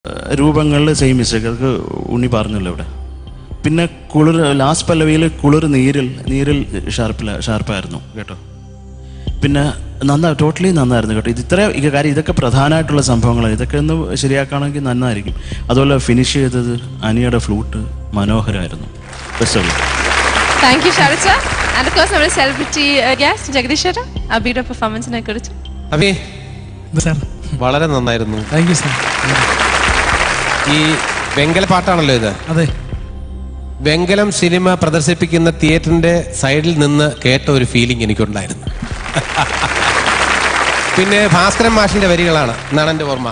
രൂപങ്ങളിൽ same mistake. അതൊക്കെ ഉണ്ണി പറഞ്ഞല്ലോ ഇവിടെ. പിന്നെ കുളിർ ലാസ്റ്റ് പല്ലവിയിൽ കുളിർ നീരിൽ ഷാർപ്പായിരുന്നു കേട്ടോ. പിന്നെ ടോട്ടലി നന്നായിരുന്നു കേട്ടോ. കാര്യം ഇതൊക്കെ പ്രധാനമായിട്ടുള്ള സംഭവങ്ങളാണ്. ഇതൊക്കെ ഒന്ന് ശരിയാക്കുകയാണെങ്കിൽ നന്നായിരിക്കും. അതുപോലെ ഫിനിഷ് ചെയ്തത് അനിയുടെ ഫ്ലൂട്ട് മനോഹരമായിരുന്നു. താങ്ക് യു ഷാരിച്ച. ആൻഡ് ഓഫ് കോഴ്സ് നമ്മുടെ സെലിബ്രിറ്റി ഗസ്റ്റ് ജഗദീഷ് ചേട്ടാ അബിയുടെ പെർഫോമൻസിനെ കുറിച്ച്. അബി വളരെ നന്നായിരുന്നു. Thank you sir. ഈ വെങ്കല പാട്ടാണല്ലോ ഇത്. അതെ. വെങ്കലം സിനിമ പ്രദർശിപ്പിക്കുന്ന തിയേറ്ററിന്റെ സൈഡിൽ നിന്ന് കേട്ട ഒരു ഫീലിംഗ് എനിക്കുണ്ടായിരുന്നു. പിന്നെ ഭാസ്കരൻ മാഷിന്റെ വരികളാണ് എന്നാണ് എൻ്റെ ഓർമ്മ.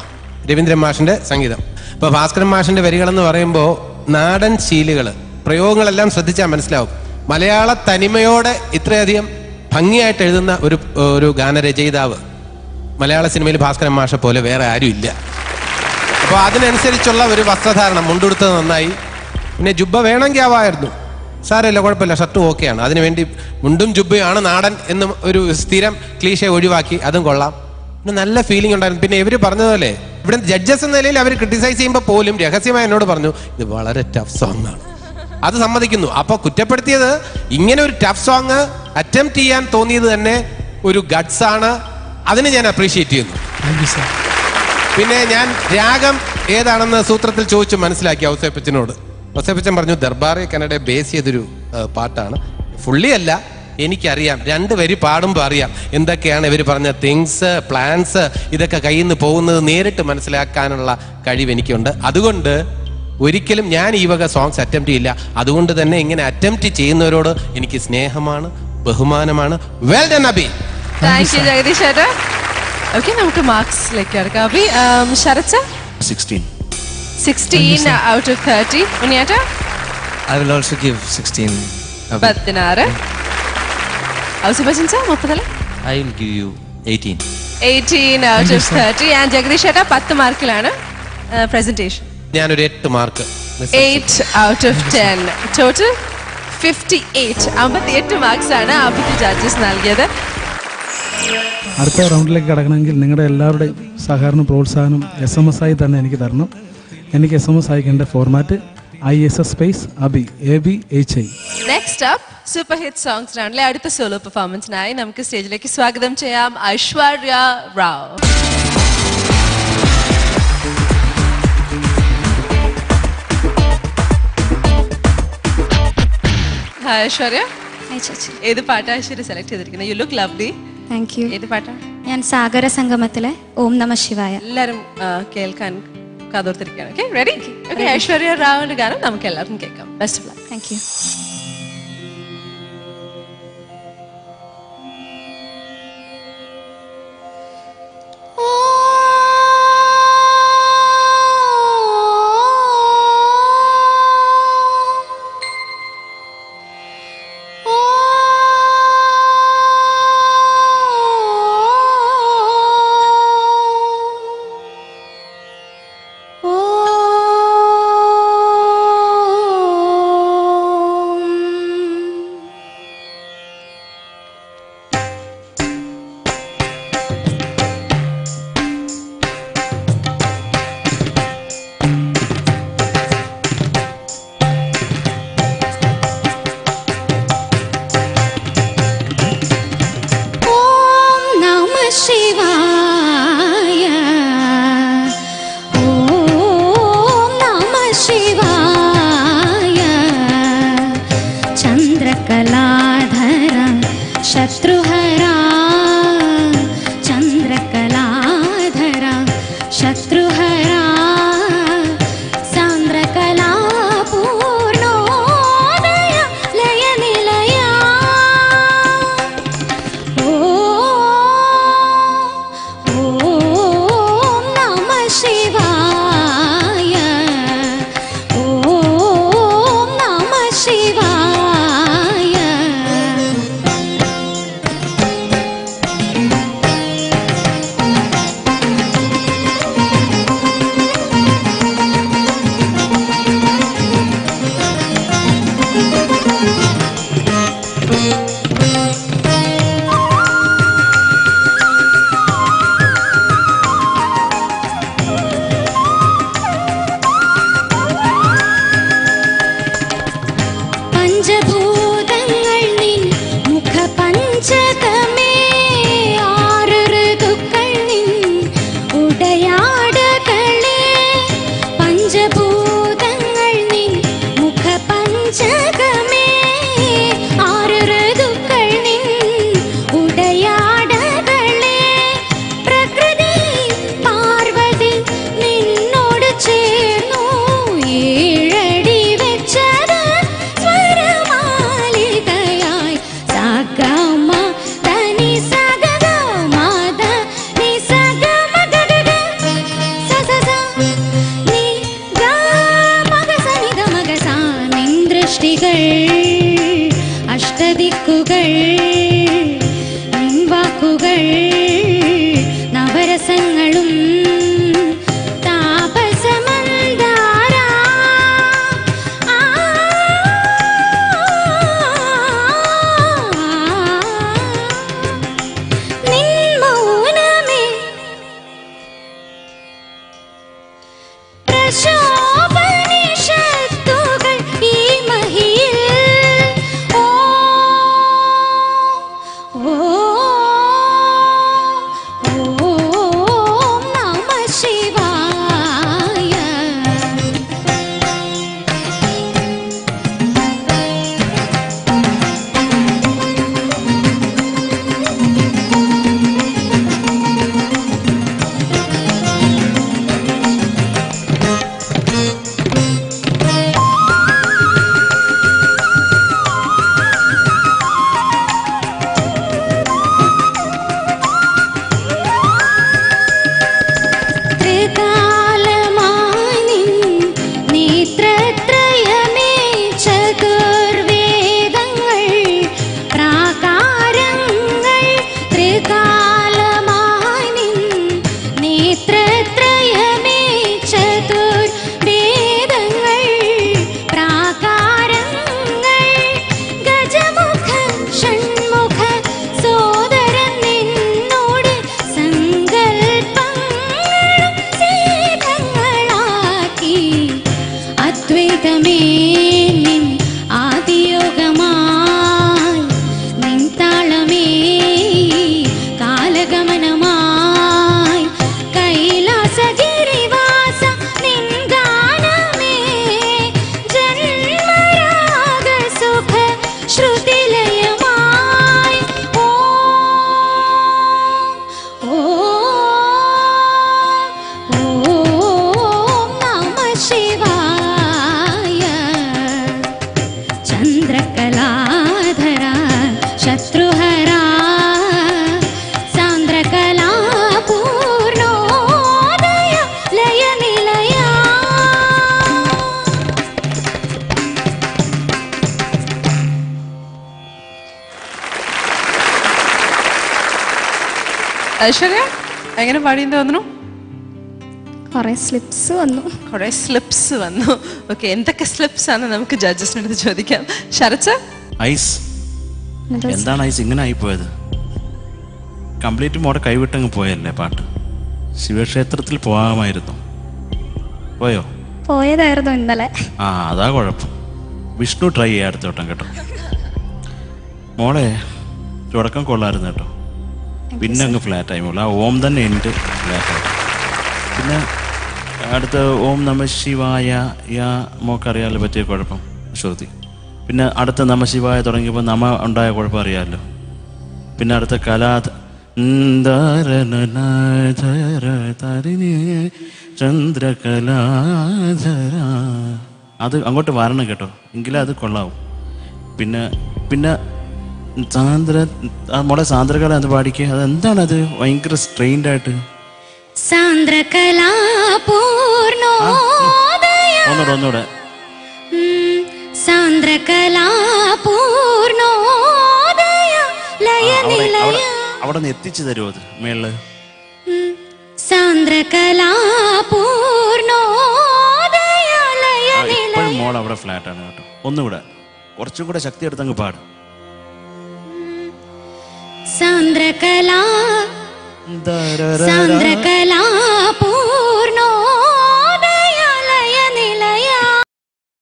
രവീന്ദ്രൻ മാഷിന്റെ സംഗീതം. അപ്പോൾ ഭാസ്കരൻ മാഷിന്റെ വരികളെന്ന് പറയുമ്പോൾ നാടൻ ശീലുകൾ പ്രയോഗങ്ങളെല്ലാം ശ്രദ്ധിച്ചാൽ മനസ്സിലാവും. മലയാള തനിമയോടെ ഇത്രയധികം ഭംഗിയായിട്ട് എഴുതുന്ന ഒരു ഗാനരചയിതാവ് മലയാള സിനിമയിൽ ഭാസ്കരൻ മാഷെ പോലെ വേറെ ആരും ഇല്ല. അപ്പോൾ അതിനനുസരിച്ചുള്ള ഒരു വസ്ത്രധാരണം, മുണ്ടുടുത്തത് നന്നായി. പിന്നെ ജുബ്ബ വേണമെങ്കിൽ ആവായിരുന്നു, സാരമില്ല, കുഴപ്പമില്ല, ഷർട്ടും ഓക്കെയാണ്. അതിനുവേണ്ടി മുണ്ടും ജുബ്ബയാണ് നാടൻ എന്ന് ഒരു സ്ഥിരം ക്ലീഷെ ഒഴിവാക്കി, അതും കൊള്ളാം. പിന്നെ നല്ല ഫീലിംഗ് ഉണ്ടായിരുന്നു. പിന്നെ ഇവർ പറഞ്ഞതുപോലെ ഇവിടെ ജഡ്ജസ് എന്ന നിലയിൽ അവർ ക്രിട്ടിസൈസ് ചെയ്യുമ്പോൾ പോലും രഹസ്യമായി എന്നോട് പറഞ്ഞു ഇത് വളരെ ടഫ് സോങ് ആണ്. അത് സമ്മതിക്കുന്നു. അപ്പോൾ കുറ്റപ്പെടുത്തിയത് ഇങ്ങനെ ഒരു ടഫ് സോങ് അറ്റംപ്റ്റ് ചെയ്യാൻ തോന്നിയത് തന്നെ ഒരു ഗട്ട്സ് ആണ്. അതിന് ഞാൻ അപ്രീഷിയേറ്റ് ചെയ്യുന്നു. പിന്നെ ഞാൻ രാഗം ഏതാണെന്ന് സൂത്രത്തിൽ ചോദിച്ചു മനസ്സിലാക്കി ഔസേപ്പച്ചനോട്. ഔസേപ്പച്ചൻ പറഞ്ഞു ദർബാറെ കന്നഡയെ ബേസ് ചെയ്തൊരു പാട്ടാണ്. ഫുള്ളി അല്ല, എനിക്കറിയാം. 2 വരി പാടുമ്പോൾ അറിയാം എന്തൊക്കെയാണ് ഇവർ പറഞ്ഞ തിങ്സ്, പ്ലാൻസ്, ഇതൊക്കെ കയ്യിൽ നിന്ന് പോകുന്നത് നേരിട്ട് മനസ്സിലാക്കാനുള്ള കഴിവ് എനിക്കുണ്ട്. അതുകൊണ്ട് ഒരിക്കലും ഞാൻ ഈ വക സോങ്സ് അറ്റംപ്റ്റ് ചെയ്യില്ല. അതുകൊണ്ട് തന്നെ ഇങ്ങനെ അറ്റംപ്റ്റ് ചെയ്യുന്നവരോട് എനിക്ക് സ്നേഹമാണ്, ബഹുമാനമാണ്. Well done Abhi. Thank you Jagadish ചേട്ടാ. ഓക്കെ, നമുക്ക് മാർക്സിലേക്ക് എടുക്കാം. അബി, ശരച്ച 16 out of 30. ഉണ്ണിയേട്ടാ? I will also give 16. 16. Ouseppachan sir 30. I will give you 18. 18 out of 30. And Jagdish ചേട്ടാ 10 മാർക്കിലാണ് പ്രസന്റേഷൻ. ഞാനൊരു 8 mark. 8 out of 10. Total 58. 58 marks ആണ് അബിക്ക് ജഡ്ജസ് നൽകിയത്. അടുത്ത റൗണ്ടിലേക്ക് കടക്കണമെങ്കിൽ നിങ്ങളുടെ എല്ലാവരുടെയും സഹകരണം, പ്രോത്സാഹനം SMS ആയി തന്നെ എനിക്ക് തരണം. എനിക്ക് SMS അയക്കേണ്ട format ISS space Abhi ABHI. Next up super hit songs റൗണ്ടിലെ അടുത്ത സോളോ പെർഫോമൻസിനായി നമുക്ക് സ്റ്റേജിലേക്ക് സ്വാഗതം ചെയ്യാം ഐശ്വര്യ റാവ്. ഹായ് ഐശ്വര്യ. ഏത് പാട്ടാ ഐശ്വര്യ സെലക്ട് ചെയ്തിരിക്കുന്നത്? You look lovely. Thank you. ഏത് പാട്ടാണ്? ഞാൻ സാഗര സംഗമത്തിലെ ഓം നമ ശിവായ. എല്ലാവരും കേൾക്കാൻ കാതോർത്തിരിക്കുകയാണ്. Okay, ready? ഓക്കെ, ഐശ്വര്യ റാവിന്റെ ഗാനം നമുക്ക് എല്ലാവർക്കും കേൾക്കാം. Best of luck. Thank you. ഓം ശ്രുതികൾ അഷ്ടദിക്കുകൾ നിൻ വാക്കുകൾ നവരസങ്ങളും ഐശ്വര്യ എങ്ങനെ പാടിയെന്ന് തോന്നുന്നു? കുറെ സ്ലിപ്സ് വന്നു. കുറെ സ്ലിപ്സ് വന്നു. ഓക്കെ, എന്തൊക്കെ സ്ലിപ്സ് ആണ് നമുക്ക് ജഡ്ജസിനടുത്ത് ചോദിക്കാം. ശരത് ഐസ് എന്താണ് ഐസ് ഇങ്ങനെ ആയിപ്പോയത്? കംപ്ലീറ്റ് മോടെ കൈവിട്ടങ്ങ് പോയല്ലേ പാട്ട്. ശിവക്ഷേത്രത്തിൽ പോകാമായിരുന്നു. പോയോ? പോയതായിരുന്നു ഇന്നലെ. ആ അതാ കുഴപ്പം. വിഷ്ണു ട്രൈ ചെയ്യാം അടുത്തോട്ടം കേട്ടോ. മോളെ തുടക്കം കൊള്ളായിരുന്നു കേട്ടോ. പിന്നെ അങ്ങ് ഫ്ലാറ്റായി മോളെ. ആ ഓം തന്നെ എൻ്റെ ഫ്ലാറ്റായി. പിന്നെ അടുത്ത ഓം നമ ശിവായ യാ മോക്കറിയാമല്ലോ പറ്റിയ കുഴപ്പം ശ്രുതി. പിന്നെ അടുത്ത നമ ശിവായ തുടങ്ങിയപ്പോൾ നമ ഉണ്ടായ കുഴപ്പം അറിയാമല്ലോ. പിന്നെ അടുത്ത ചന്ദ്രകലാധര അത് അങ്ങോട്ട് വരണം കേട്ടോ, എങ്കിലേ അത് കൊള്ളാവും. പിന്നെ പിന്നെ മോളെ സാന്ദ്രകല എന്ത് പാടിക്കുക? അതെന്താണത് ഭയങ്കര സ്ട്രെയിൻഡ് ആയിട്ട്? ഒന്നുകൂടെ അവിടെ നിന്ന് എത്തിച്ചു തരുമോ അത് മേളില്? ഇപ്പോഴും മോൾ അവിടെ ഫ്ലാറ്റാണ് കേട്ടോ. ഒന്നുകൂടെ കുറച്ചും കൂടെ ശക്തി എടുത്തങ്ങ് പാട്. സാന്ദ്രകലാ